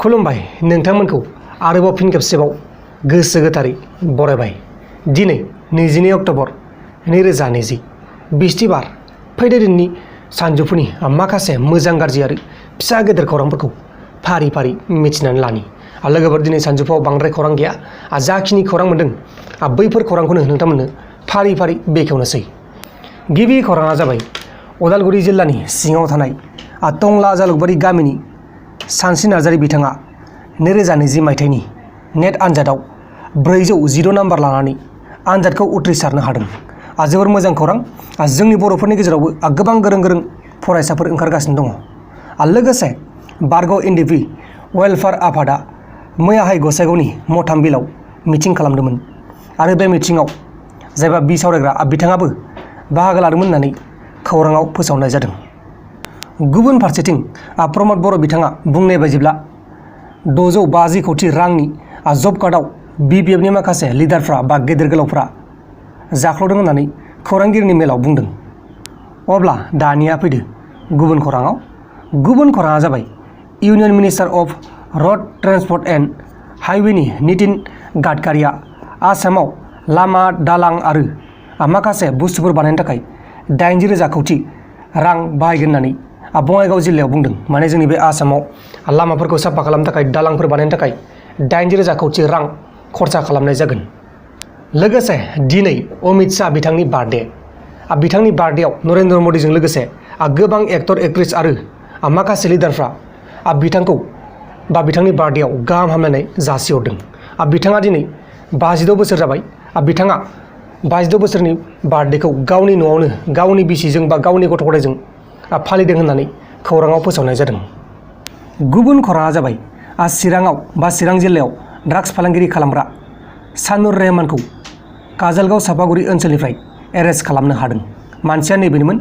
खुलुमबाय नोंथांमोनखौ आरोबाव फिन खेबसेबाव गोसो गोथारै बरायबाय। दिनै 22 अक्ट'बर 2020 बिस्थिबार फैदो दिननि सानजौफुनि माखासे मोजां गाज्रि आरो फिसा गेदेर खौरांफोरखौ फारि फारि मिथिनानै लानि। लोगोफोर दिनै सानजौफुआव बांद्राय खौरां गैया। जाखिनि खौरां मोनदों बैफोर खौरांखौनो नोंथांमोननो फारि फारि बेखेवनोसै। गिबि खौराङा जाबाय उदालगुरि जिल्लानि सिङाव थानाय टंला जालुकबारि गामिनि सानस्रि नार्जारि बिथाङा 2020 मायथाइनि नेट आनजादाव 416 नाम्बार लानानै आनजादखौ उथ्रिसारनो हादों। जोबोर मोजां खौरां। जोंनि बर'फोरनि गेजेरावबो गोबां गोरों गोरों फरायसाफोर ओंखारगासिनो दङ। लोगोसे बारग' एनडिपि वेलफेयार आफादा मैयाहाय गसाइगावनि मथामबिलाव मिटिं खालामदोंमोन आरो बे मिटिङाव जायबा बिसावरायग्रा बिथाङाबो बाहागो लादोंमोन होननानै खौराङाव फोसावनाय जादों। गुबुन फारसेथिं प्रमद बर' बिथाङा बुंनाय बायदिब्ला 650 कोटि रांनि जब कार्डआव बिपिएफनि माखासे लिडारफ्रा बा गेदेर गोलावफ्रा जाख्ल'दों होननानै खौरांगिरिनि मेलाव बुंदों। अब्ला दानिया फैदो गुबुन खौराङाव। गुबुन खौराङा जाबाय union minister of road transport and हाइवेनि नितिन गाडकारिया आसामाव लामा दालां आरो माखासे बुस्थुफोर बानायनो थाखाय 80,000 कोटि रां बाहायगोन होननानै बङाइगाव जिल्लायाव बुंदों। माने जोंनि बे आसामाव लामाफोरखौ साफा खालामनो थाखाय दालांफोर बानायनो थाखाय 80,000 कोटि रां खरसा खालामनाय जागोन। लोगोसे दिनै अमित शाह बिथांनि बार्थडे। बिथांनि बार्थडेआव नरेन्द्र मदिजों लोगोसे गोबां एक्टर एक्ट्रेस आरो माखासे लिडारफ्रा बिथांखौ बा बिथांनि बार्थडेआव गाहाम हामलायनाय जासिहरदों। बिथाङा दिनै 56 बोसोर जाबाय। बिथाङा 56 बोसोरनि बार्थडेखौ गावनि न'आवनो गावनि बिसिजों बा गावनि गथ' गथायजों फालिदों होननानै खौराङाव फोसावनाय जादों। गुबुन खौराङा जाबाय चिराङाव बा चिरां जिल्लायाव ड्राग्स फालांगिरि खालामग्रा सानुर रहमानखौ काजलगाव सापागुरि ओनसोलनिफ्राय एरेस्ट खालामनो हादों। मानसिया नैबेनोमोन,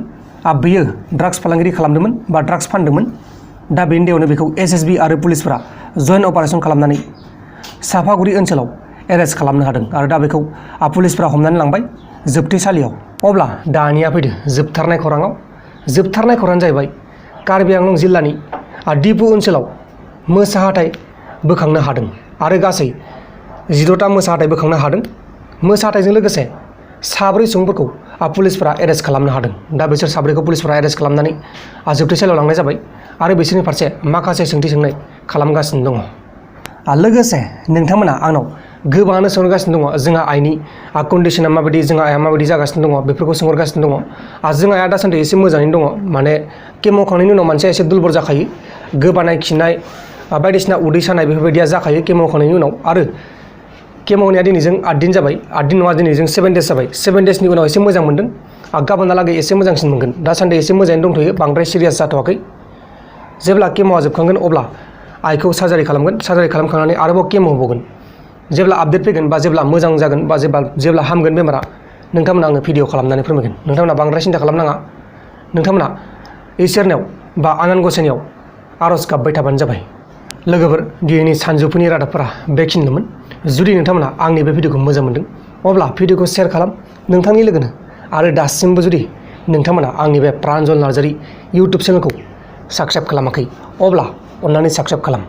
बियो ड्राग्स फालांगिरि खालामदोंमोन बा ड्राग्स फानदोंमोन। दा बेनि देयावनो बेखौ एसएसबि आरो पुलिसफोरा जइन्ट अपारेसन खालामनानै सापागुरि ओनसोलाव एरेस्ट खालामनो हादों आरो दा बेखौ पुलिसफोरा हमनानै लांबाय जोबथेसालियाव। अब्ला दानिया फैदो जोबथारनाय खौराङाव। जोबथारनाय खौराङानो जाहैबाय कार्बि आंलं जिल्लानि डिपु ओनसोलाव मोसा हाथाइ बोखांनो हादों आरो गासै 16टा मोसा हाथाइ बोखांनो हादों। मोसा हाथाइजों लोगोसे 7 सुबुंफोरखौ पुलिसफोरा एरेस्ट खालामनो हादों। दा बिसोर 7खौ पुलिसफोरा एरेस्ट खालामनानै जोबथेसालियाव लांनाय जाबाय आरो बिसोरनि फारसे माखासे सोंथि सोंनाय खालामगासिनो दङ। लोगोसे नोंथांमोना आंनाव गोबाङानो सोंहरगासिनो दङ जोंहा आइनि कन्डिसना माबायदि, जोंहा आइया माबायदि जागासिनो दङ बेफोरखौ सोंहरगासिनो दङ। जोंहा आइया दासान्दि एसे मोजाङैनो दङ। माने केम' होखांनायनि उनाव मानसिया एसे दुरबल जाखायो। गोबानाय, खिनाय, बायदिसिना उदै सानाय बेफोरबायदिया जाखायो केम' होखांनायनि उनाव। आरो केम' होनाया दिनैजों 8 दिन जाबाय। 8 दिन नङा, दिनैजों 7 डेज जाबाय। 7 डेजनि उनाव एसे मोजां मोनदों। गाबोनहालागै एसे मोजांसिन मोनगोन। दासान्दि एसे मोजाङैनो दंथ'यो, बांद्राय सिरियास जाथ'वाखै। जेब्ला केम'आ जोबखांगोन अब्ला आइखौ सार्जारि खालामगोन। सार्जारि खालामखांनानै आरोबाव केम' होबावगोन। जेब्ला आपडेट फैगोन बा जेब्ला मोजां जागोन बा जेब्ला हामगोन बेमारा, नोंथांमोना आङो भिडिअ खालामनानै फोरमायगोन। नोंथांमोना बांद्राय सिन्था खालामनाङा। नोंथांमोना इसोरनियाव बा आनान गसाइनियाव आर'ज गाबबाय थाबानो जाबाय। लोगोफोर, दिनैनि सानजौफुनि रादाबफोरा बेखिनिमोन। जुदि नोंथांमोना आंनि बे भिडिअखौ मोजां मोनदों अब्ला भिडिअखौ शेयार खालाम नोंथांनि लोगोनो। आरो दासिमबो जुदि नोंथांमोना आंनि बे प्रान्जल नार्जारि इउटुब चेनेलखौ साबस्क्राइब खालामाखै अब्ला अन्नानै साबस्क्राइब खालाम।